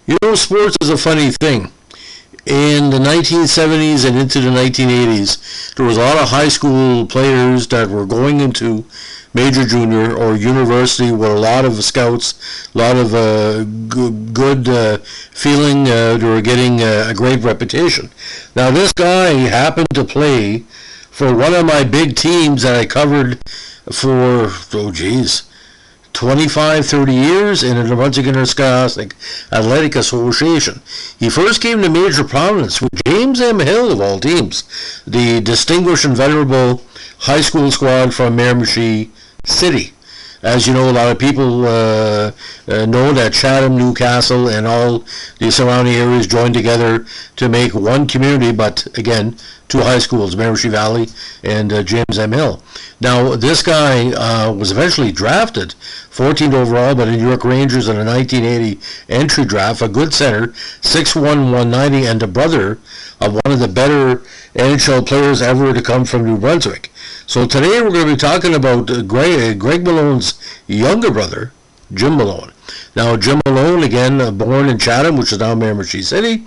You know, sports is a funny thing. In the 1970s and into the 1980s, there was a lot of high school players that were going into major junior or university with a lot of scouts, a lot of good feeling. They were getting a great reputation. Now, this guy happened to play for one of my big teams that I covered for, 25, 30 years in the New Brunswick Interscholastic Athletic Association. He first came to major prominence with James M. Hill, of all teams, the distinguished and venerable high school squad from Miramichi City. As you know, a lot of people know that Chatham, Newcastle, and all the surrounding areas joined together to make one community, but again, two high schools, Miramichi Valley and James M. Hill. Now, this guy was eventually drafted 14th overall by the New York Rangers in the 1980 entry draft, a good center, 6'1", 190, and the brother of one of the better NHL players ever to come from New Brunswick. So today we're going to be talking about Greg Malone's younger brother, Jim Malone. Now, Jim Malone, again, born in Chatham, which is now Miramichi City,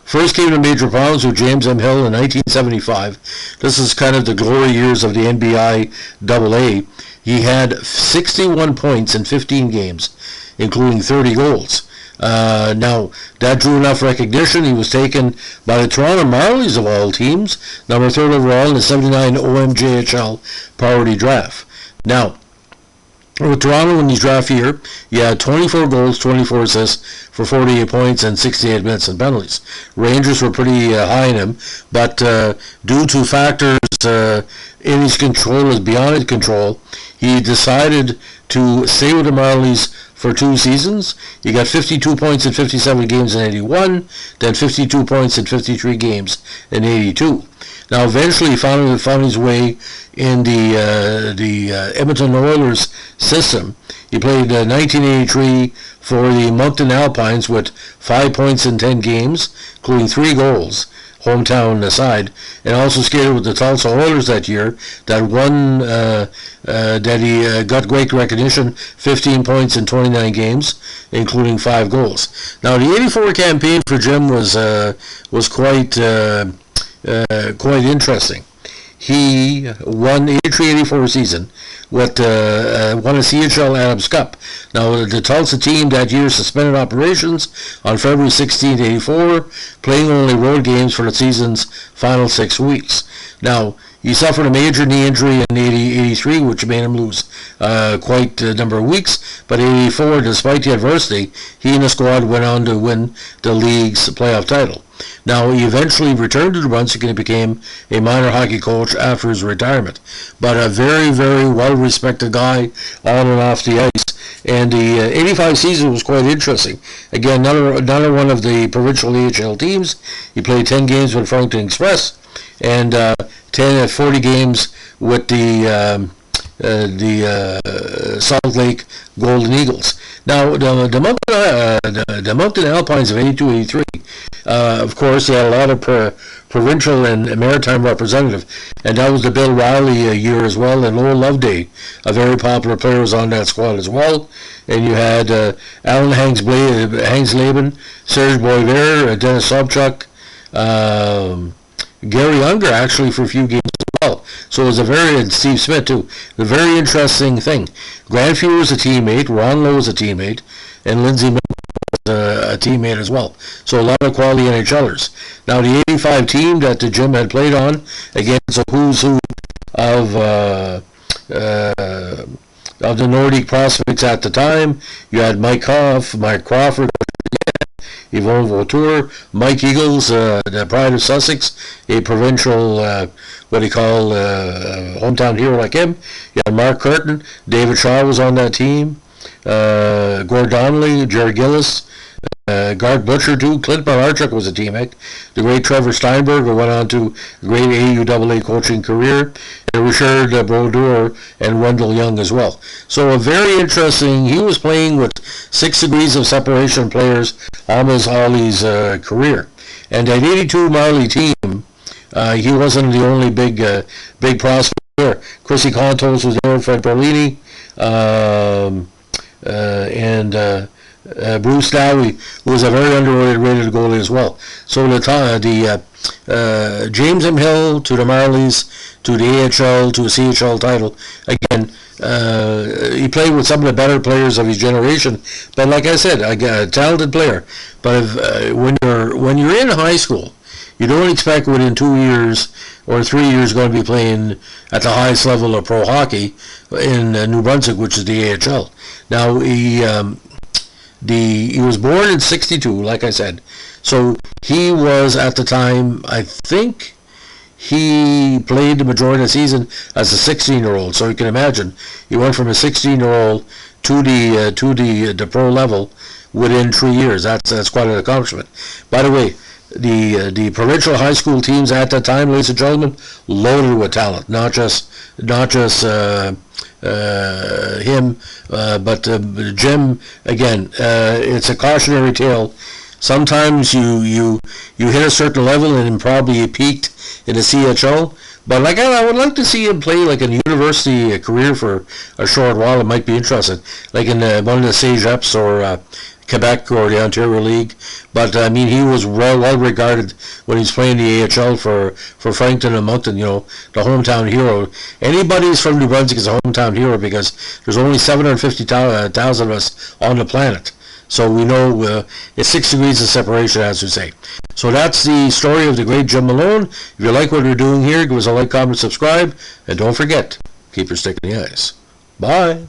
first came to major prominence with James M. Hill in 1975. This is kind of the glory years of the NBI AA. He had 61 points in 15 games, including 30 goals. Now, that drew enough recognition. He was taken by the Toronto Marlies, of all teams, number 3rd overall in the 79 OMJHL priority draft. Now, with Toronto in his draft year, he had 24 goals, 24 assists for 48 points and 68 minutes and penalties. Rangers were pretty high in him, but due to factors in his control, is beyond his control, he decided to stay with the Marlies for 2 seasons. He got 52 points in 57 games in 81, then 52 points in 53 games in 82. Now, eventually, he found his way in the Edmonton Oilers system. He played 1983 for the Moncton Alpines with 5 points in 10 games, including 3 goals, hometown side, and also skated with the Tulsa Oilers that year. That won, that he got great recognition, 15 points in 29 games, including 5 goals. Now, the 84 campaign for Jim was quite interesting. He won the 83-84 season with won a CHL Adams Cup. Now, the Tulsa team that year suspended operations on February 16, 84, playing only road games for the season's final 6 weeks. Now, he suffered a major knee injury in 83, which made him lose quite a number of weeks. But in 84, despite the adversity, he and the squad went on to win the league's playoff title. Now, he eventually returned to New Brunswick and became a minor hockey coach after his retirement. But a very, very well-respected guy on and off the ice. And the 85 season was quite interesting. Again, another one of the provincial AHL teams. He played 10 games with Fredericton Express and 40 games with the Salt Lake Golden Eagles. Now, the Moncton Alpines of 82-83, of course, they had a lot of provincial and maritime representative, and that was the Bill Riley year as well, and Lowell Loveday, a very popular player, was on that squad as well. And you had Alan Hangsleben, Serge Boisvert, Dennis Sobchuk, Gary Unger, actually, for a few games as well. So it was and Steve Smith too, a very interesting thing. Grant Few was a teammate, Ron Lowe was a teammate, and Lindsay Miller was a teammate as well. So a lot of quality NHLers. Now, the 85 team that Jim had played on, again, it's a who's who of the Nordic prospects at the time. You had Mike Hoff, Mike Crawford, Yvonne Vautour, Mike Eagles, the pride of Sussex, a provincial, hometown hero like him. You had Mark Curtin, David Shaw was on that team, Gord Donnelly, Jerry Gillis, Garth Butcher too. Clint Malarchuk was a teammate. The great Trevor Steinberg, who went on to a great AUAA coaching career, and Richard Brodeur and Wendell Young as well. So a very interesting. He was playing with 6 degrees of separation players almost all his career. And that 82 Marley team, he wasn't the only big prospect there. Chrissy Contos was there, Fred Perlini, and Bruce Dowie, who was a very underrated goalie as well. So James M. Hill to the Marlies, to the AHL, to a CHL title. Again, he played with some of the better players of his generation. But like I said, a talented player. But when you're in high school, you don't expect within 2 years or 3 years going to be playing at the highest level of pro hockey in New Brunswick, which is the AHL. Now he was born in '62, like I said. So he was at the time, I think he played the majority of the season as a 16-year-old. So you can imagine he went from a 16-year-old to the pro level within 3 years. That's quite an accomplishment. By the way, the provincial high school teams at that time, ladies and gentlemen, loaded with talent. Not just him, but Jim. Again, it's a cautionary tale. Sometimes you hit a certain level and probably you peaked in the CHL. But like I would like to see him play like a university career for a short while. It might be interesting, like in one of the CEGEPs or Quebec or the Ontario League. But I mean, he was well regarded when he's playing the AHL for Frankton and Moncton. You know, the hometown hero. Anybody who's from New Brunswick is a hometown hero because there's only 750,000 of us on the planet. So we know it's 6 degrees of separation, as we say. So that's the story of the great Jim Malone. If you like what we're doing here, give us a like, comment, subscribe, and don't forget, keep your stick in the ice. Bye.